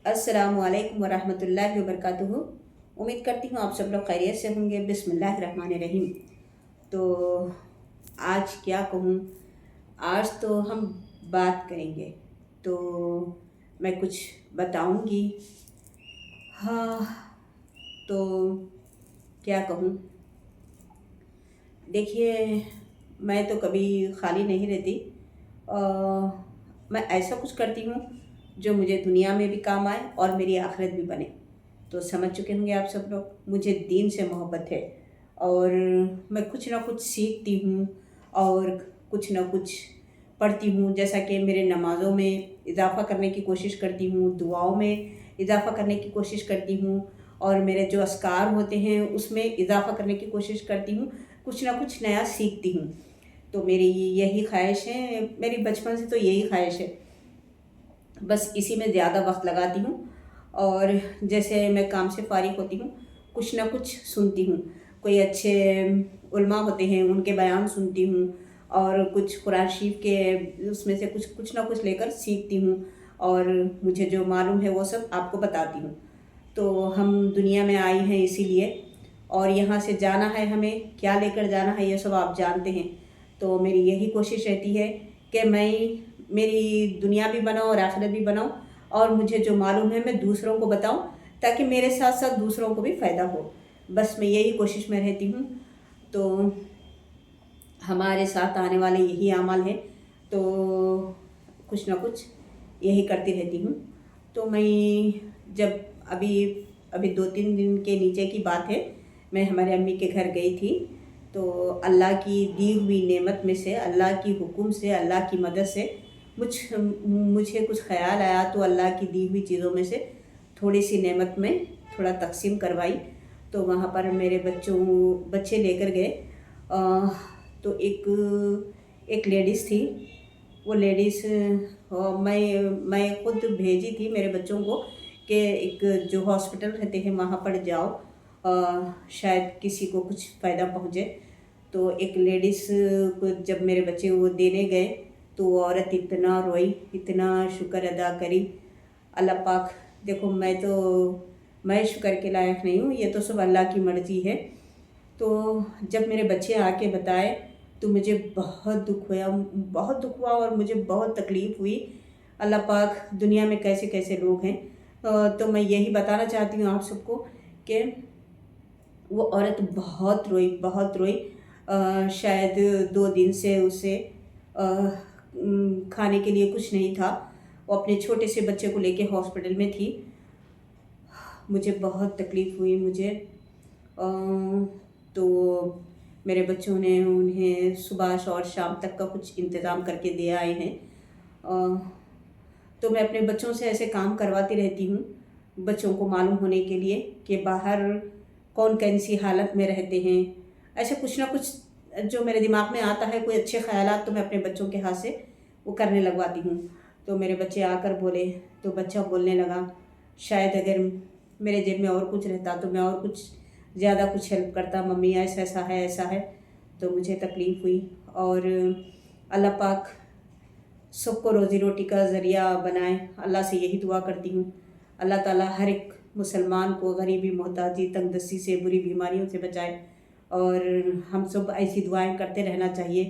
अस्सलामुअलैकुम वरहमतुल्लाहि वबरकातुहू। उम्मीद करती हूँ आप सब लोग खैरियत से होंगे। बिस्मिल्लाहिर्रहमानिर्रहीम। तो आज क्या कहूँ, आज तो हम बात करेंगे। तो मैं कुछ बताऊँगी। हाँ, तो क्या कहूँ, देखिए, मैं तो कभी खाली नहीं रहती। मैं ऐसा कुछ करती हूँ जो मुझे दुनिया में भी काम आए और मेरी आखिरत भी बने। तो समझ चुके होंगे आप सब लोग, मुझे दीन से मोहब्बत है और मैं कुछ ना कुछ सीखती हूँ और कुछ ना कुछ पढ़ती हूँ। जैसा कि मेरे नमाज़ों में इजाफ़ा करने की कोशिश करती हूँ, दुआओं में इजाफ़ा करने की कोशिश करती हूँ और मेरे जो अस्कार होते हैं उसमें इजाफ़ा करने की कोशिश करती हूँ। कुछ ना कुछ नया सीखती हूँ। तो मेरी यही ख्वाहिश है, मेरी बचपन से तो यही ख्वाहिश है। बस इसी में ज़्यादा वक्त लगाती हूँ और जैसे मैं काम से फारिग होती हूँ कुछ ना कुछ सुनती हूँ। कोई अच्छे उलमा होते हैं उनके बयान सुनती हूँ और कुछ कुरान शरीफ के उसमें से कुछ कुछ ना कुछ लेकर सीखती हूँ और मुझे जो मालूम है वो सब आपको बताती हूँ। तो हम दुनिया में आई हैं इसीलिए, और यहाँ से जाना है, हमें क्या लेकर जाना है ये सब आप जानते हैं। तो मेरी यही कोशिश रहती है कि मैं मेरी दुनिया भी बनाऊँ और आखिरत भी बनाऊँ और मुझे जो मालूम है मैं दूसरों को बताऊँ ताकि मेरे साथ साथ दूसरों को भी फ़ायदा हो। बस मैं यही कोशिश में रहती हूँ। तो हमारे साथ आने वाले यही अमल है, तो कुछ ना कुछ यही करती रहती हूँ। तो मैं जब अभी अभी 2-3 दिन के नीचे की बात है, मैं हमारे अम्मी के घर गई थी। तो अल्लाह की दी हुई नेमत में से, अल्लाह की हुक्म से, अल्लाह की मदद से मुझे कुछ ख़याल आया तो अल्लाह की दी हुई चीज़ों में से थोड़ी सी नेमत में थोड़ा तकसीम करवाई। तो वहाँ पर मेरे बच्चे लेकर गए। तो एक लेडीज़ थी। वो लेडीज़ मैं खुद भेजी थी मेरे बच्चों को कि एक जो हॉस्पिटल रहते हैं वहाँ पर जाओ, शायद किसी को कुछ फ़ायदा पहुँचे। तो एक लेडीज़ को जब मेरे बच्चे वो देने गए तो वो औरत इतना रोई, इतना शुक्र अदा करी। अल्लाह पाक, देखो मैं शुक्र के लायक नहीं हूँ, ये तो सब अल्लाह की मर्ज़ी है। तो जब मेरे बच्चे आके बताए तो मुझे बहुत दुख हुआ, बहुत दुख हुआ और मुझे बहुत तकलीफ़ हुई। अल्लाह पाक, दुनिया में कैसे कैसे लोग हैं। तो मैं यही बताना चाहती हूँ आप सबको कि वो औरत बहुत रोई, बहुत रोई। शायद 2 दिन से उसे खाने के लिए कुछ नहीं था। वो अपने छोटे से बच्चे को लेके हॉस्पिटल में थी। मुझे बहुत तकलीफ़ हुई मुझे। तो मेरे बच्चों ने उन्हें सुबह और शाम तक का कुछ इंतज़ाम करके दे आए हैं। तो मैं अपने बच्चों से ऐसे काम करवाती रहती हूँ, बच्चों को मालूम होने के लिए कि बाहर कौन कौन सी हालत में रहते हैं। ऐसे कुछ ना कुछ जो मेरे दिमाग में आता है, कोई अच्छे ख़यालात, तो मैं अपने बच्चों के हाथ से वो करने लगवाती हूँ। तो मेरे बच्चे आकर बोले, तो बच्चा बोलने लगा, शायद अगर मेरे जेब में और कुछ रहता तो मैं और कुछ ज़्यादा कुछ हेल्प करता, मम्मी ऐसा ऐसा है, ऐसा है। तो मुझे तकलीफ़ हुई और अल्लाह पाक सबको रोज़ी रोटी का ज़रिया बनाए, अल्लाह से यही दुआ करती हूँ। अल्लाह ताला हर एक मुसलमान को गरीबी, मोहताजी, तंगदस्ती से, बुरी बीमारियों से बचाए और हम सब ऐसी दुआएं करते रहना चाहिए।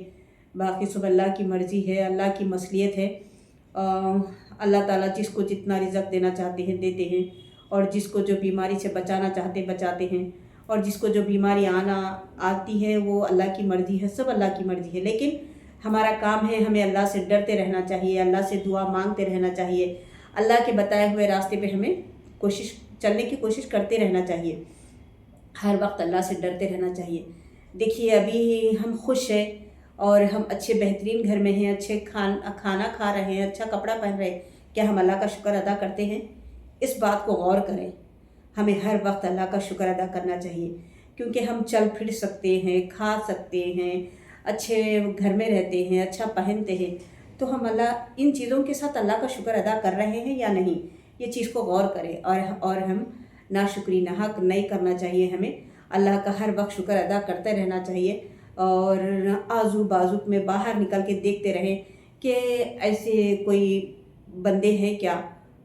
बाकी सब अल्लाह की मर्ज़ी है, अल्लाह की मसलियत है। अल्लाह ताला जिसको जितना रिज़्क़ देना चाहते हैं देते हैं और जिसको जो बीमारी से बचाना चाहते बचाते हैं, और जिसको जो बीमारी आती है वो अल्लाह की मर्ज़ी है, सब अल्लाह की मर्ज़ी है। लेकिन हमारा काम है, हमें अल्लाह से डरते रहना चाहिए, अल्लाह से दुआ मांगते रहना चाहिए, अल्लाह के बताए हुए रास्ते पे हमें चलने की कोशिश करते रहना चाहिए। हर वक्त अल्लाह से डरते रहना चाहिए। देखिए, अभी हम खुश हैं और हम अच्छे बेहतरीन घर में हैं, अच्छे खाना खा रहे हैं, अच्छा कपड़ा पहन रहे हैं, क्या हम अल्लाह का शुक्र अदा करते हैं? इस बात को गौर करें। हमें हर वक्त अल्लाह का शुक्र अदा करना चाहिए, क्योंकि हम चल फिर सकते हैं, खा सकते हैं, अच्छे घर में रहते हैं, अच्छा पहनते हैं। तो हम इन चीज़ों के साथ अल्लाह का शुक्र अदा कर रहे हैं या नहीं, ये चीज़ को गौर करें। और हम नाशुक्री नाहक नहीं करना चाहिए। हमें अल्लाह का हर वक्त शुक्र अदा करते रहना चाहिए और आजू बाजू में बाहर निकल के देखते रहें कि ऐसे कोई बंदे हैं क्या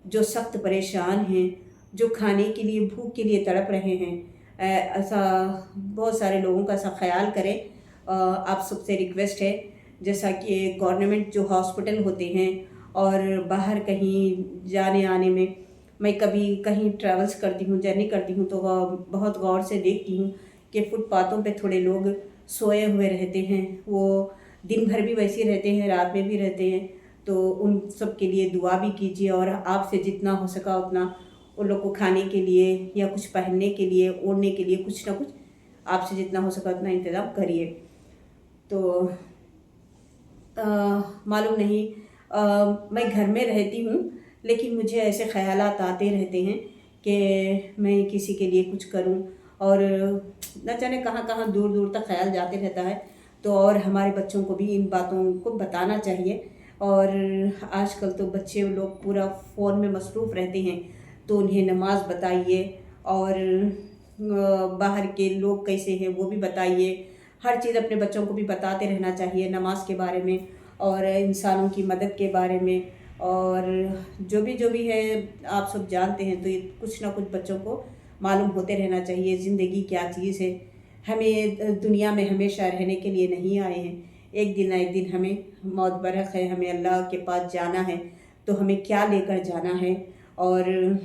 जो सख्त परेशान हैं, जो खाने के लिए भूख के लिए तड़प रहे हैं, ऐसा बहुत सारे लोगों का ऐसा ख्याल करें। आप सबसे रिक्वेस्ट है, जैसा कि गवर्नमेंट जो हॉस्पिटल होते हैं और बाहर कहीं जाने आने में, मैं कभी कहीं ट्रैवल्स करती हूँ, जर्नी करती हूँ, तो बहुत गौर से देखती हूँ कि फुटपाथों पे थोड़े लोग सोए हुए रहते हैं। वो दिन भर भी वैसे ही रहते हैं, रात में भी रहते हैं। तो उन सब के लिए दुआ भी कीजिए, और आपसे जितना हो सका उतना उन लोग को खाने के लिए या कुछ पहनने के लिए, ओढ़ने के लिए कुछ ना कुछ आपसे जितना हो सका उतना इंतज़ाम करिए। तो मालूम नहीं, मैं घर में रहती हूँ, लेकिन मुझे ऐसे ख़यालात आते रहते हैं कि मैं किसी के लिए कुछ करूँ, और न जाने कहाँ कहाँ दूर दूर तक ख़याल जाते रहता है। तो और हमारे बच्चों को भी इन बातों को बताना चाहिए। और आजकल तो बच्चे लोग पूरा फ़ोन में मसरूफ़ रहते हैं, तो उन्हें नमाज़ बताइए, और बाहर के लोग कैसे हैं वो भी बताइए। हर चीज़ अपने बच्चों को भी बताते रहना चाहिए, नमाज के बारे में और इंसानों की मदद के बारे में, और जो भी है आप सब जानते हैं। तो ये कुछ ना कुछ बच्चों को मालूम होते रहना चाहिए, ज़िंदगी क्या चीज़ है। हमें दुनिया में हमेशा रहने के लिए नहीं आए हैं, एक दिन ना एक दिन हमें मौत बरख है, हमें अल्लाह के पास जाना है। तो हमें क्या लेकर जाना है। और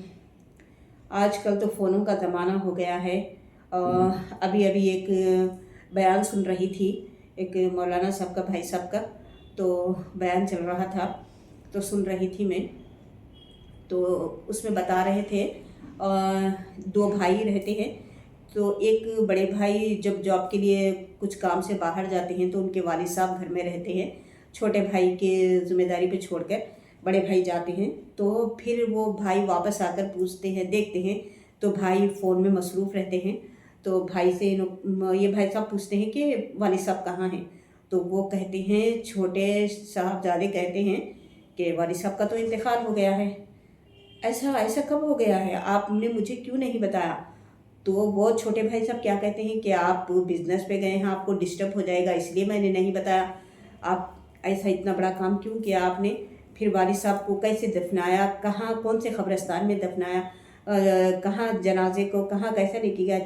आजकल तो फ़ोनों का ज़माना हो गया है। अभी अभी एक बयान सुन रही थी, एक मौलाना साहब का, भाई साहब का, तो बयान चल रहा था, तो सुन रही थी मैं। तो उसमें बता रहे थे, दो भाई रहते हैं। तो एक बड़े भाई जब जॉब के लिए कुछ काम से बाहर जाते हैं, तो उनके वालिद साहब घर में रहते हैं, छोटे भाई के ज़िम्मेदारी पे छोड़कर बड़े भाई जाते हैं। तो फिर वो भाई वापस आकर पूछते हैं, देखते हैं तो भाई फ़ोन में मसरूफ़ रहते हैं। तो भाई से ये भाई साहब पूछते हैं कि वालिद साहब कहाँ हैं। तो वो कहते हैं, छोटे साहबजादे कहते हैं कि वालिद साहब का तो इंतकाल हो गया है। ऐसा ऐसा कब हो गया है, आपने मुझे क्यों नहीं बताया। तो वो छोटे भाई साहब क्या कहते हैं कि आप बिज़नेस पे गए हैं, आपको डिस्टर्ब हो जाएगा, इसलिए मैंने नहीं बताया। आप ऐसा इतना बड़ा काम क्यों किया आपने। फिर वालिद साहब को कैसे दफनाया, कहाँ कौन से कब्रिस्तान में दफनाया, कहाँ जनाजे को कहाँ कैसे लेके गया।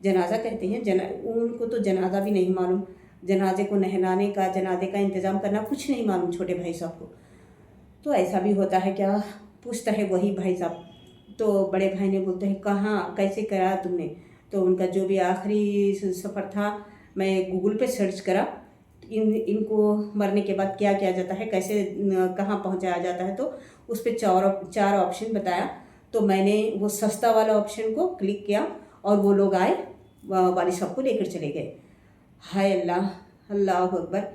जनाजा कहते हैं, उनको तो जनाजा भी नहीं मालूम, जनाजे को नहलाने का, जनाजे का इंतज़ाम करना कुछ नहीं मालूम छोटे भाई साहब को। तो ऐसा भी होता है क्या, पूछता है वही भाई साहब। तो बड़े भाई ने बोलते हैं, कहाँ कैसे करा तुमने। तो उनका जो भी आखिरी सफ़र था, मैं गूगल पे सर्च करा, इनको मरने के बाद क्या किया जाता है, कैसे कहाँ पहुँचाया जाता है। तो उस पर चार ऑप्शन बताया। तो मैंने वो सस्ता वाला ऑप्शन को क्लिक किया, और वो लोग आए, वालिद साहब को लेकर चले गए। हाय अल्लाह, अल्लाह अकबर,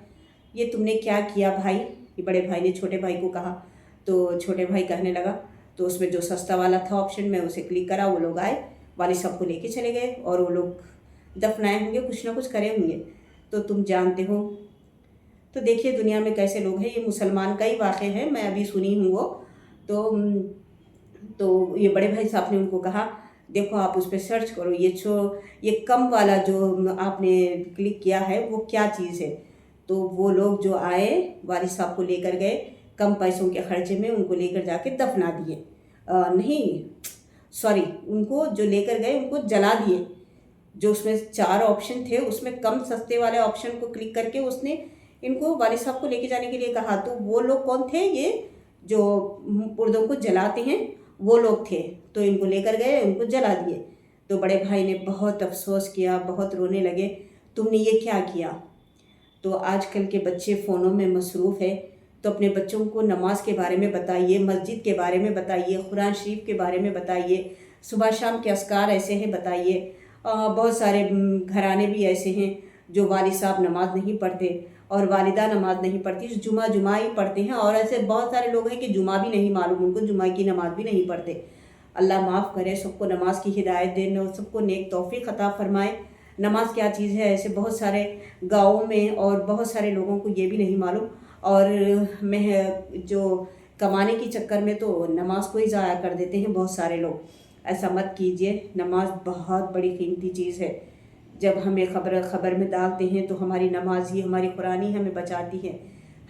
ये तुमने क्या किया भाई। ये बड़े भाई ने छोटे भाई को कहा। तो छोटे भाई कहने लगा, तो उसमें जो सस्ता वाला था ऑप्शन, मैं उसे क्लिक करा, वो लोग आए, वालिद साहब को लेके चले गए, और वो लोग दफनाए होंगे, कुछ ना कुछ करे होंगे। तो तुम जानते हो। तो देखिए दुनिया में कैसे लोग हैं। ये मुसलमान का ही वाक़या है, मैं अभी सुनी हूँ वो। तो ये बड़े भाई साहब ने उनको कहा, देखो आप उस पर सर्च करो, ये कम वाला जो आपने क्लिक किया है वो क्या चीज़ है। तो वो लोग जो आए, वालिद साहब को लेकर गए, कम पैसों के खर्चे में उनको लेकर जाके दफना दिए। नहीं सॉरी, उनको जो लेकर गए उनको जला दिए। जो उसमें चार ऑप्शन थे, उसमें कम सस्ते वाले ऑप्शन को क्लिक करके उसने इनको वालिद साहब को लेके जाने के लिए कहा। तो वो लोग कौन थे, ये जो मुर्दों को जलाते हैं वो लोग थे। तो इनको लेकर गए, उनको जला दिए। तो बड़े भाई ने बहुत अफसोस किया, बहुत रोने लगे, तुमने ये क्या किया। तो आजकल के बच्चे फ़ोनों में मसरूफ़ है, तो अपने बच्चों को नमाज के बारे में बताइए, मस्जिद के बारे में बताइए, कुरान शरीफ के बारे में बताइए, सुबह शाम के अस्कार ऐसे हैं बताइए। बहुत सारे घराने भी ऐसे हैं जो वालिद साहब नमाज नहीं पढ़ते और वालिदा नमाज नहीं पढ़ती, जुमा ही पढ़ते हैं। और ऐसे बहुत सारे लोग हैं कि जुमा भी नहीं मालूम उनको, जुमा की नमाज भी नहीं पढ़ते। अल्लाह माफ़ करे, सबको नमाज की हिदायत दे और सबको नेक तौफीक अता फ़रमाए। नमाज क्या चीज़ है, ऐसे बहुत सारे गाँवों में और बहुत सारे लोगों को ये भी नहीं मालूम। और मैं जो कमाने के चक्कर में तो नमाज को ही ज़ाया कर देते हैं बहुत सारे लोग। ऐसा मत कीजिए, नमाज बहुत बड़ी कीमती चीज़ है। जब हमें खबर में डालते हैं तो हमारी नमाज ही, हमारी कुरान ही हमें बचाती है।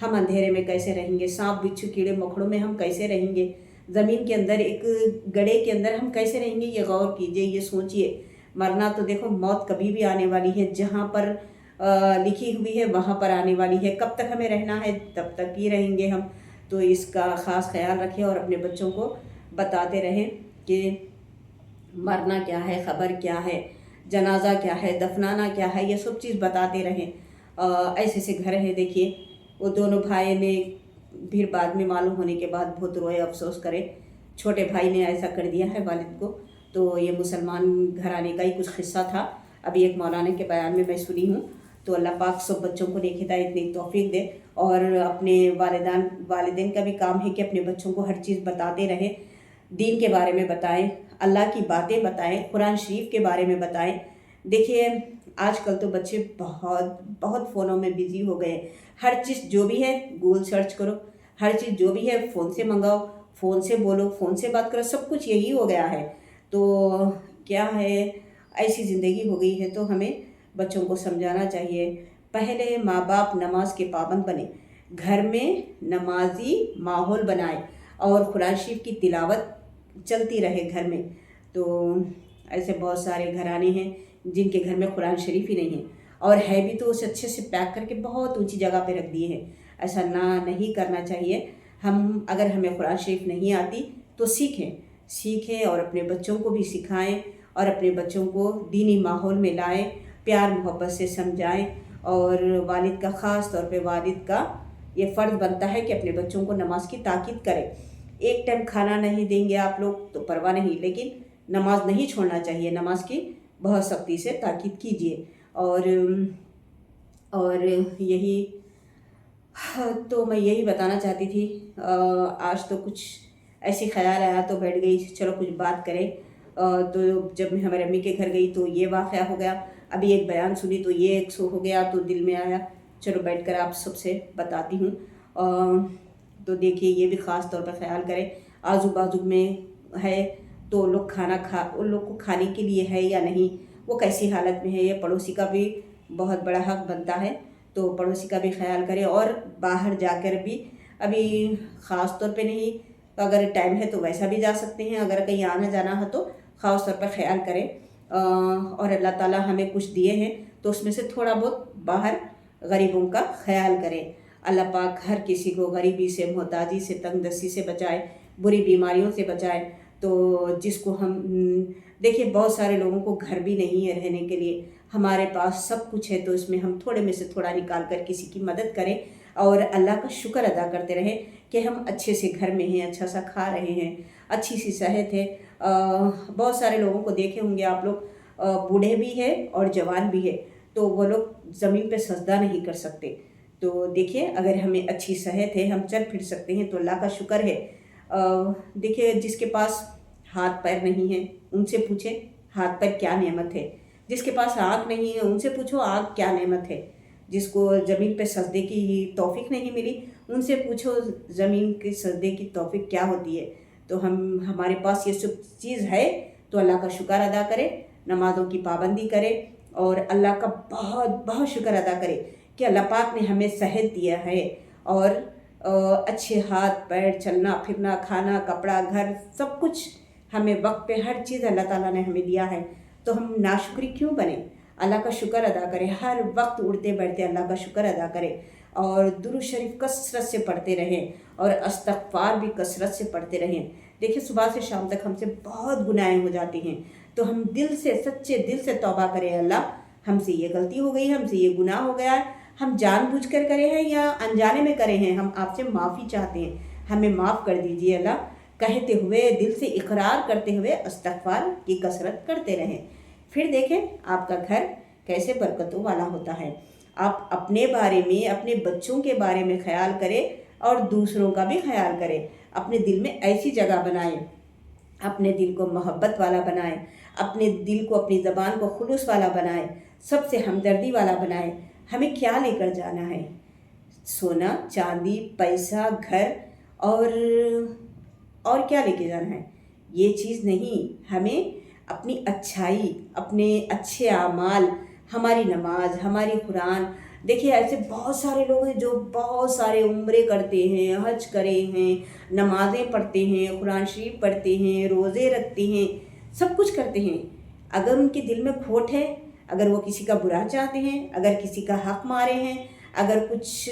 हम अंधेरे में कैसे रहेंगे, सांप बिच्छू कीड़े मकोड़ों में हम कैसे रहेंगे। ज़मीन के अंदर, एक गड्ढे के अंदर हम कैसे रहेंगे, ये गौर कीजिए, ये सोचिए। मरना तो देखो, मौत कभी भी आने वाली है, जहाँ पर लिखी हुई है वहाँ पर आने वाली है। कब तक हमें रहना है, तब तक ही रहेंगे हम। तो इसका ख़ास ख्याल रखें और अपने बच्चों को बताते रहें कि मरना क्या है, ख़बर क्या है, जनाजा क्या है, दफनाना क्या है, ये सब चीज़ बताते रहें। ऐसे ऐसे घर है, देखिए वो दोनों भाई ने फिर बाद में मालूम होने के बाद बहुत रोए, अफसोस करे। छोटे भाई ने ऐसा कर दिया है वालिद को। तो ये मुसलमान घराने का ही कुछ किस्सा था, अभी एक मौलाना के बयान में मैं सुनी हूँ। तो अल्लाह पाक सब बच्चों को नेक हिदायत, इतनी तौफीक दे। और अपने वालिदैन का भी काम है कि अपने बच्चों को हर चीज़ बताते रहे, दीन के बारे में बताएं, अल्लाह की बातें बताएं, कुरान शरीफ के बारे में बताएं। देखिए आजकल तो बच्चे बहुत बहुत फ़ोनों में बिज़ी हो गए। हर चीज़ जो भी है गूगल सर्च करो, हर चीज़ जो भी है फ़ोन से मंगाओ, फ़ोन से बोलो, फ़ोन से बात करो, सब कुछ यही हो गया है। तो क्या है, ऐसी ज़िंदगी हो गई है। तो हमें बच्चों को समझाना चाहिए, पहले माँ बाप नमाज के पाबंद बने, घर में नमाजी माहौल बनाए और कुरान शरीफ की तिलावत चलती रहे घर में। तो ऐसे बहुत सारे घराने हैं जिनके घर में कुरान शरीफ ही नहीं है, और है भी तो उसे अच्छे से पैक करके बहुत ऊंची जगह पे रख दिए हैं। ऐसा नहीं करना चाहिए। हम अगर हमें कुरान शरीफ नहीं आती तो सीखें और अपने बच्चों को भी सिखाएं और अपने बच्चों को दीनी माहौल में लाएं, प्यार मोहब्बत से समझाएं। और वालिद का ख़ास तौर पे वालिद का ये फ़र्ज़ बनता है कि अपने बच्चों को नमाज की ताकीद करें। एक टाइम खाना नहीं देंगे आप लोग तो परवाह नहीं, लेकिन नमाज नहीं छोड़ना चाहिए, नमाज की बहुत सख्ती से ताकीद कीजिए। और यही, तो मैं यही बताना चाहती थी। आज तो कुछ ऐसी ख्याल आया तो बैठ गई, चलो कुछ बात करें। तो जब मैं हमारे अम्मी के घर गई तो ये वाक़या हो गया, अभी एक बयान सुनी तो ये एक सो हो गया, तो दिल में आया चलो बैठकर आप सबसे बताती हूँ। तो देखिए ये भी ख़ास तौर पर ख्याल करें, आजू बाजू में है तो लोग उन लोग को खाने के लिए है या नहीं, वो कैसी हालत में है, ये पड़ोसी का भी बहुत बड़ा हक बनता है। तो पड़ोसी का भी ख्याल करें, और बाहर जाकर भी अभी ख़ास तौर पे नहीं, तो अगर टाइम है तो वैसा भी जा सकते हैं, अगर कहीं आना जाना हो तो ख़ास तौर पर ख्याल करें। और अल्लाह ताला हमें कुछ दिए हैं तो उसमें से थोड़ा बहुत बाहर गरीबों का ख्याल करें। अल्लाह पाक हर किसी को गरीबी से, मोहताजी से, तंगदस्ती से बचाए, बुरी बीमारियों से बचाए। तो जिसको हम देखिए बहुत सारे लोगों को घर भी नहीं है रहने के लिए, हमारे पास सब कुछ है, तो इसमें हम थोड़े में से थोड़ा निकाल कर किसी की मदद करें और अल्लाह का शुक्र अदा करते रहें कि हम अच्छे से घर में हैं, अच्छा सा खा रहे हैं, अच्छी सी सेहत है। बहुत सारे लोगों को देखे होंगे आप लोग, बूढ़े भी है और जवान भी है, तो वो लोग ज़मीन पे सजदा नहीं कर सकते। तो देखिए अगर हमें अच्छी सेहत है, हम चल फिर सकते हैं, तो अल्लाह का शुक्र है। देखिए जिसके पास हाथ पैर नहीं है उनसे पूछे हाथ पैर क्या नेमत है, जिसके पास आँख नहीं है उनसे पूछो आँख क्या नेमत है, जिसको ज़मीन पे सजदे की तौफीक नहीं मिली उनसे पूछो ज़मीन के सजदे की तौफीक क्या होती है। तो हमारे पास ये सब चीज़ है तो अल्लाह का शुक्र अदा करें, नमाज़ों की पाबंदी करें और अल्लाह का बहुत बहुत शुक्र अदा करें कि अल्लाह पाक ने हमें सेहत दिया है और अच्छे हाथ पैर, चलना फिरना, खाना कपड़ा घर सब कुछ हमें वक्त पे हर चीज़ अल्लाह ताला ने हमें दिया है। तो हम नाशुक्री क्यों बने, अल्लाह का शुक्र अदा करें, हर वक्त उड़ते बैठते अल्लाह का शुक्र अदा करें और दुरूद शरीफ कसरत से पढ़ते रहें और इस्तग़फ़ार भी कसरत से पढ़ते रहें। देखिए सुबह से शाम तक हमसे बहुत गुनाहें हो जाती हैं, तो हम दिल से, सच्चे दिल से तौबा करें, अल्लाह हमसे ये गलती हो गई, हमसे ये गुनाह हो गया है, हम जानबूझकर करे हैं या अनजाने में करे हैं, हम आपसे माफ़ी चाहते हैं, हमें माफ़ कर दीजिए अल्लाह, कहते हुए दिल से इकरार करते हुए इस्तग़फ़ार की कसरत करते रहें। फिर देखें आपका घर कैसे बरकतों वाला होता है। आप अपने बारे में, अपने बच्चों के बारे में ख्याल करें और दूसरों का भी ख्याल करें। अपने दिल में ऐसी जगह बनाएं, अपने दिल को मोहब्बत वाला बनाएं, अपने दिल को, अपनी ज़बान को खुलूस वाला बनाएं, सबसे हमदर्दी वाला बनाएं। हमें क्या लेकर जाना है, सोना चांदी पैसा घर और क्या लेके जाना है, ये चीज़ नहीं। हमें अपनी अच्छाई, अपने अच्छे आमाल, हमारी नमाज, हमारी कुरान, देखिए ऐसे बहुत सारे लोग हैं जो बहुत सारे उम्रे करते हैं, हज करे हैं, नमाज़ें पढ़ते हैं, कुरान शरीफ पढ़ते हैं, रोज़े रखते हैं, सब कुछ करते हैं। अगर उनके दिल में खोट है, अगर वो किसी का बुरा चाहते हैं, अगर किसी का हक मारे हैं, अगर कुछ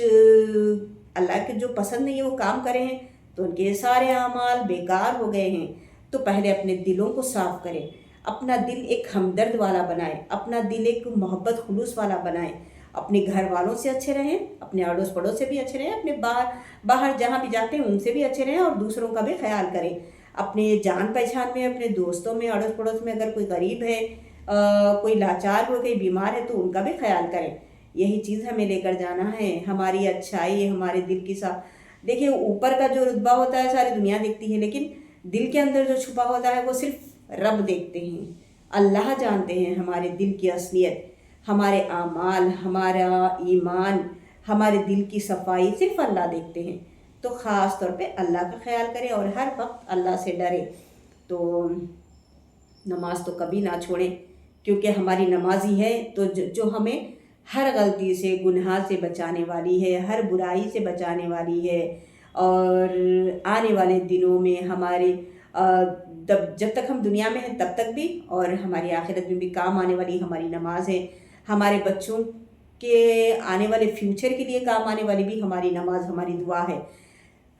अल्लाह के जो पसंद नहीं है वो काम करे हैं, तो उनके सारे अमाल बेकार हो गए हैं। तो पहले अपने दिलों को साफ़ करें, अपना दिल एक हमदर्द वाला बनाए, अपना दिल एक मोहब्बत खुलूस वाला बनाए, अपने घर वालों से अच्छे रहें, अपने अड़ोस पड़ोस से भी अच्छे रहें, अपने बाहर बाहर जहाँ भी जाते हैं उनसे भी अच्छे रहें, और दूसरों का भी ख्याल करें। अपने जान पहचान में, अपने दोस्तों में, अड़ोस पड़ोस में अगर कोई गरीब है, कोई लाचार हो गई, बीमार है, तो उनका भी ख्याल करें। यही चीज़ हमें लेकर जाना है, हमारी अच्छाई हमारे दिल की देखिए ऊपर का जो रुतबा होता है सारी दुनिया देखती है, लेकिन दिल के अंदर जो छुपा होता है वो सिर्फ रब देखते हैं, अल्लाह जानते हैं हमारे दिल की असलियत, हमारे आमाल, हमारा ईमान, हमारे दिल की सफाई सिर्फ अल्लाह देखते हैं। तो ख़ास तौर पे अल्लाह का ख्याल करें और हर वक्त अल्लाह से डरें। तो नमाज तो कभी ना छोड़ें, क्योंकि हमारी नमाज ही है तो जो हमें हर गलती से, गुनाह से बचाने वाली है, हर बुराई से बचाने वाली है, और आने वाले दिनों में हमारे जब तक हम दुनिया में हैं तब तक भी, और हमारी आखिरत में भी काम आने वाली हमारी नमाज है। हमारे बच्चों के आने वाले फ्यूचर के लिए काम आने वाली भी हमारी नमाज, हमारी दुआ है।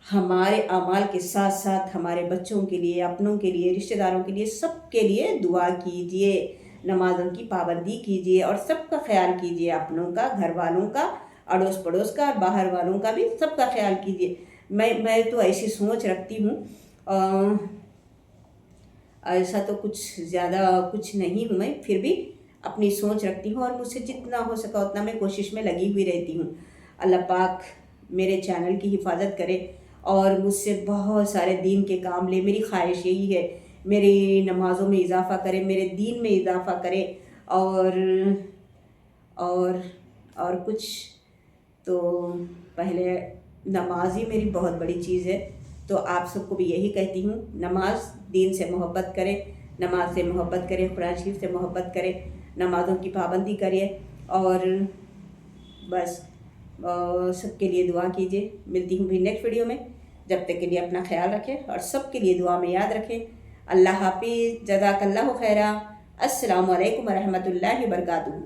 हमारे अमाल के साथ साथ हमारे बच्चों के लिए, अपनों के लिए, रिश्तेदारों के लिए, सबके लिए दुआ कीजिए, नमाज़ों की पाबंदी कीजिए और सबका ख्याल कीजिए, अपनों का, घर वालों का, अड़ोस पड़ोस का, बाहर वालों का भी सबका ख्याल कीजिए। मैं तो ऐसी सोच रखती हूँ, ऐसा तो कुछ ज़्यादा कुछ नहीं हूँ मैं, फिर भी अपनी सोच रखती हूँ और मुझसे जितना हो सका उतना मैं कोशिश में लगी हुई रहती हूँ। अल्लाह पाक मेरे चैनल की हिफाजत करे और मुझसे बहुत सारे दीन के काम ले। मेरी ख्वाहिश यही है, मेरी नमाज़ों में इजाफ़ा करे, मेरे दीन में इजाफ़ा करे, और और कुछ तो पहले नमाज ही मेरी बहुत बड़ी चीज़ है। तो आप सबको भी यही कहती हूँ, नमाज, दीन से मोहब्बत करें, नमाज से मोहब्बत करें, कुरान शरीफ से मोहब्बत करें, नमाज़ों की पाबंदी करिए, और बस सबके लिए दुआ कीजिए। मिलती हूँ भी नेक्स्ट वीडियो में, जब तक के लिए अपना ख्याल रखें और सबके लिए दुआ में याद रखें। अल्लाह हाफिज़, जज़ाकल्लाहु खैरा। अस्सलामु अलैकुम व रहमतुल्लाहि व बरकातुहू।